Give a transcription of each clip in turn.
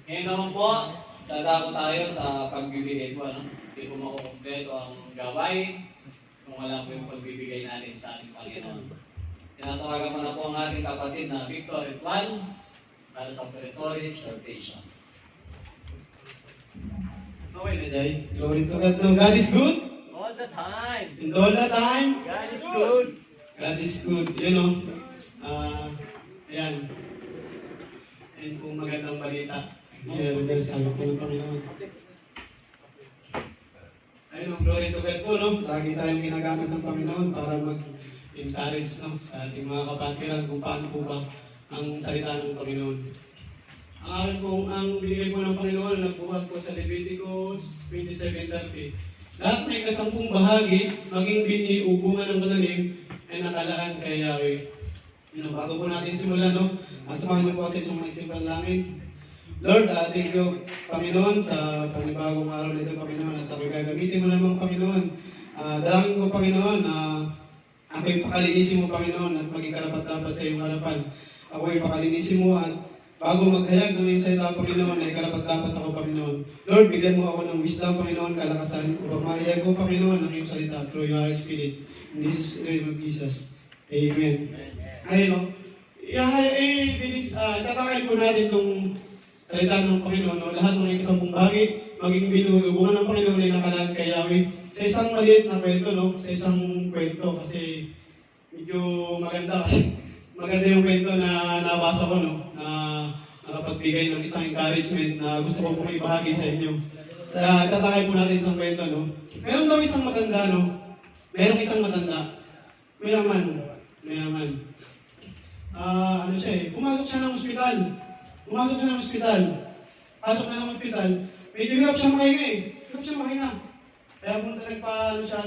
Ngayon naman po, dadako tayo sa pagbibigay po. Hindi po makukumpleto ang gawain kung wala po yung pagbibigay natin sa ating Panginoon. Tinatawagan pa na po ang ating kapatid na Victor Juan para sa operatory exhortation. Okay na, Jay. Glory to God. No, God is good. All the time. And all the time, God is good. God is good. You know, ayan. Ayan po magandang balita. Ayan, sabi po ng Panginoon. Ayun, glory to God po, no? Lagi tayong ginagamit ng Panginoon para mag-encourage, no? Sa ating mga kapatiran kung paano po ba ang salita ng Panginoon. Ang akin pong, ang binigay po ng Panginoon, nagbuhat po sa Leviticus 27:30. Lahat may kasampung bahagi, maging bini, ubungan ng pananim, ay nakalaan kay Yahweh. Bago po natin simulan, no? Asamahan niyo po kasi sa mga isimpan langit. Lord, thank you, Panginoon, sa panibagong araw na ito, Panginoon, at ako'y gagamitin mo naman, Panginoon. Dalangin ko, Panginoon, na ako'y pakalinisin mo, Panginoon, at maging karapat-dapat sa iyong harapan. Ako'y pakalinisin mo at bago maghayag ng iyong salita, Panginoon, ay karapat-dapat ako, Panginoon. Lord, bigyan mo ako ng wisdom, Panginoon, kalakasan, upang mahayag ko, Panginoon, ang iyong salita through your Spirit. In this name of Jesus. Amen. Ayun, tatakay po natin itong salita ng Panginoon, no? Lahat ng ikasampung bahagi, maging binuhubungan ng Panginoon ay nakalaan kay Yahweh. Sa isang maliit na kwento, no? Sa isang kwento, kasi medyo maganda kasi maganda yung kwento na nabasa ko, no? Na nakapagbigay ng isang encouragement na gusto ko pong ibahagi sa inyo. Tatakay po natin isang kwento, no? Meron daw isang matanda, no? Merong isang matanda. Mayaman. Ano siya eh, pumasok siya ng ospital. Pasok na ng ospital. Medyo hirap siya makahinga. Kaya nagpadala sa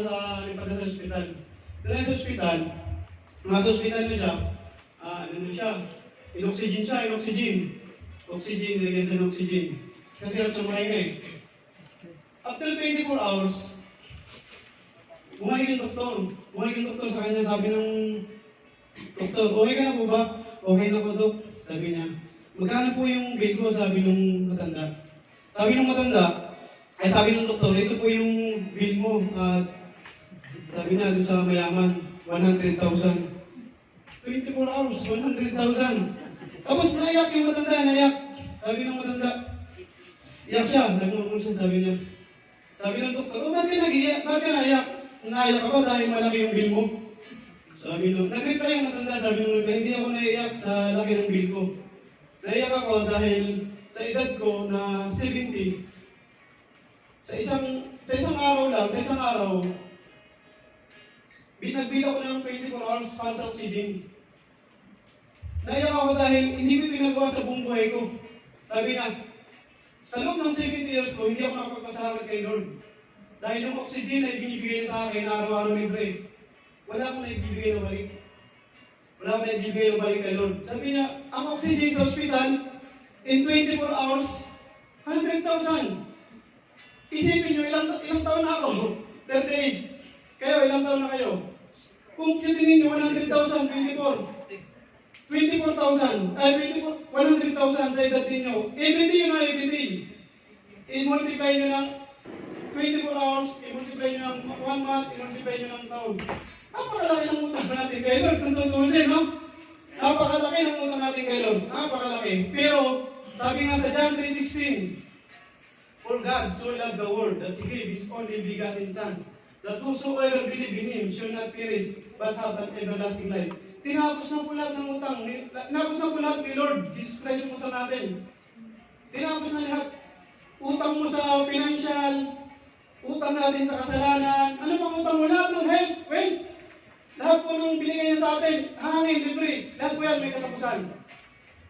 ospital. Dala sa ospital. Nasa ospital na siya. In-oxygen. Nilagyan siya ng oxygen. Kasi hirap siya makahinga eh. After 24 hours, bumalik yung doktor sa kanya. Sabi ng doktor, okay ka na po ba? Okay na po, Dok. Sabi niya, magkano po yung bill ko? Sabi nung matanda. Sabi ng doktor, ito po yung bill mo. Sabi niya, doon sa mayaman, 100,000. 24 hours, 100,000. Tapos naiyak yung matanda, Sabi ng matanda, iyak siya, nagmamulsan, sabi niya. Sabi ng doktor, ba't ka nag-iyak? Ba't ka naiyak? Naiyak ako dahil malaki yung bill mo. Nag-reply yung matanda, hindi ako naiyak sa laki ng bill ko. Naiyak ako dahil sa edad ko na 70, sa isang araw, binagbil ako ng 24 hours para sa oxygen. Naiyak ako dahil hindi ko pinagawa sa buong buhay ko. Sabi na, sa loob ng 70 years ko, hindi ako nakapagpasalamat kay Lord. Dahil yung oxygen ay binibigay sa akin araw-araw libre. Wala akong naibibigay ng balik kay Lord. Sabi niya, ang oxygen sa hospital, in 24 hours, 100,000. Isipin niyo, ilang taon na ako? 38. Kayo, ilang taon na kayo? Kung kitinin niyo, 100,000, 100,000 sa edad ninyo. Everyday. I-multiply nyo ng 24 hours, i-multiply nyo ng 1 month, i-multiply nyo ng taon. Napakalaki ng utang natin kay Lord kung tutusin, no? Napakalaki ng utang natin kay Lord. Napakalaki. Pero, sabi nga sa John 3:16, for God so loved the world that He gave His only begotten Son, that whosoever believe in Him shall not perish, but have an everlasting life. Tinapos na po lahat ng utang. Tinapos na po lahat ni Lord Jesus Christ yung utang natin. Tinapos na lahat. Utang mo sa financial, utang natin sa kasalanan. Ano pang utang mo? Lahat ng health, wealth. Lahat po nung binigay niya sa atin, hangin, libre. Lahat po yan may katapusan.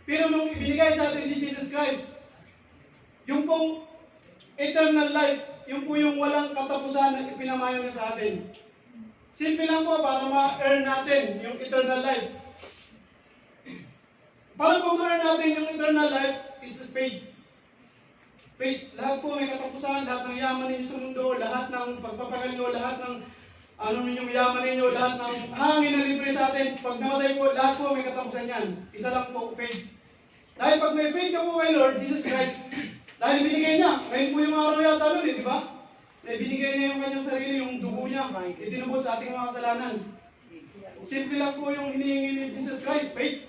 Pero nung ibinigay sa atin si Jesus Christ, yung pong eternal life, yung po yung walang katapusan na ipinamayo niya sa atin. Simple lang po para ma-earn natin yung eternal life. Para po ma-earn natin yung eternal life is faith. Faith, lahat po may katapusan, lahat ng yaman ninyo sa mundo, lahat ng pagpapagaling nyo, lahat ng ninyong yaman ninyo, lahat ng hangin na libre sa atin. Pag namatay po, lahat po may katapusan yan. Isa lang po, faith. Dahil pag may faith ka po kay Lord Jesus Christ, ngayon po yung araw yata nun di ba? Na binigay niya yung kanyang sarili, yung dugo niya, itinubos sa ating mga kasalanan. Simple lang po yung hinihingi ni Jesus Christ, faith.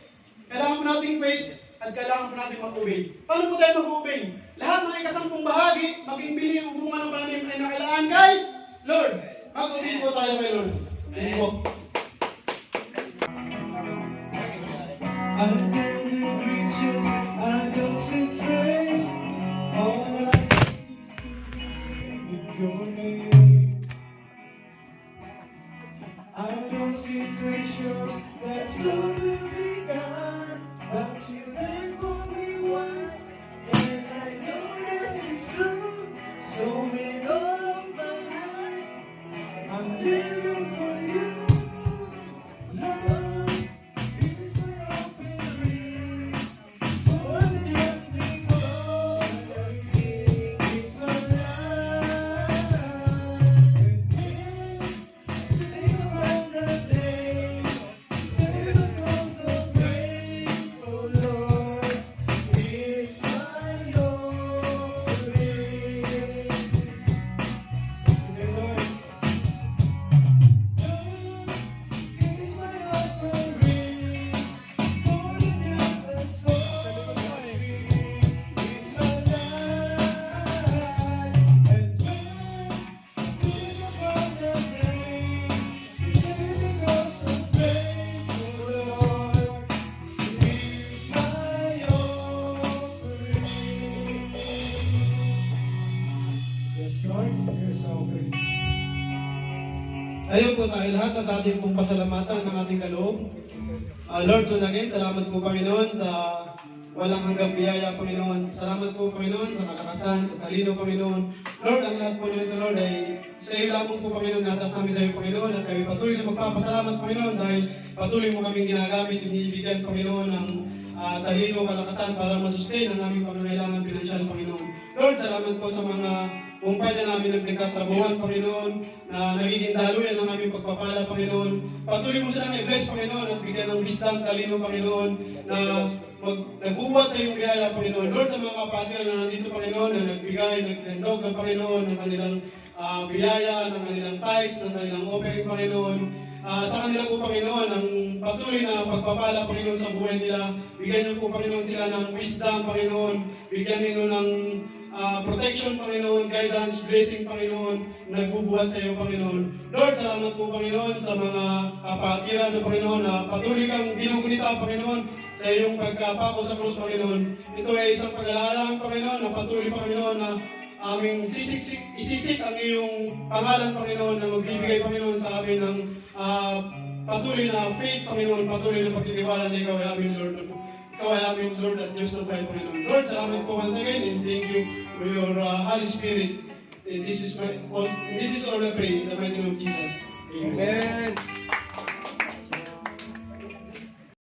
Kailangan po nating faith at kailangan po natin mag-obey. Paano po tayo mag-obey? Lahat ng ikasampung bahagi, maging bini, ubungan ng pananim ay nakailangan kay Lord. Mag-obey po tayo kay Lord. Amen po. I'm building bridges, I don't seek fame. All I need is to be in your name. I don't seek treasures that soon will be gone, but you died for me once, and I know that it's true. So with all of my heart, I'm living for you, Lord. Here's my offering, for the justice of it's my life. Think about the day, say the cause of grace, oh Lord. It's my offering. Sige, Lord. It's my offering, more than just a song. It's my life, and think about the day, say the cause of grace, oh Lord. It's my offering. Yes, Lord, here's our offering. Ayun po tayo lahat at ating pong pasalamatan ng ating kaloob. Lord, so again, salamat po Panginoon sa walang hanggang biyaya, Panginoon. Salamat po Panginoon sa kalakasan, sa talino, Panginoon. Lord, ang lahat po nito, Lord, ay sa iyo lamang po, Panginoon. Natas namin sa iyo, Panginoon, at kami patuloy na magpapasalamat, Panginoon, dahil patuloy mo kaming ginagamit, ibigyan, Panginoon, ng talino, kalakasan para masustain ang aming pangangailangan pinansyal, Panginoon. Lord, salamat po sa mga umpay na namin nagpagkatrabuhan, Panginoon, na nagiging daluyan ng aming pagpapala, Panginoon. Patuloy mo silang i-bless, Panginoon, at bigyan ng wisdom, talino, Panginoon, na nagbubuhat sa iyong biyaya, Panginoon. Lord, sa mga kapatiran na nandito, Panginoon, na nagbigay, naghandog ng Panginoon, ng kanilang biyaya, ng kanilang tithes, ng kanilang offering, Panginoon. Sa kanila po, Panginoon, ang patuloy na pagpapala, Panginoon, sa buhay nila. Bigyan niyo po, Panginoon, sila ng wisdom, Panginoon. Bigyan niyo ng protection, Panginoon, guidance, blessing, Panginoon, nagbubuhat sa iyo, Panginoon. Lord, salamat po, Panginoon, sa mga kapatiran ng Panginoon na patuloy kang ginugunita, Panginoon, sa iyong pagkapako sa krus, Panginoon. Ito ay isang pag-alala, Panginoon, na patuloy, Panginoon, na aming isisik ang iyong pangalan, Panginoon, na magbibigay, Panginoon, sa amin ng patuloy na faith, Panginoon, patuloy na pagtitiwala na ikaw ay amin, Lord. Ikaw ay amin, Lord, at Diyos ng buhay, Panginoon. Lord, salamat po once again, and thank you for your Holy Spirit. And this is all I pray in the mighty name of Jesus. Amen. Amen.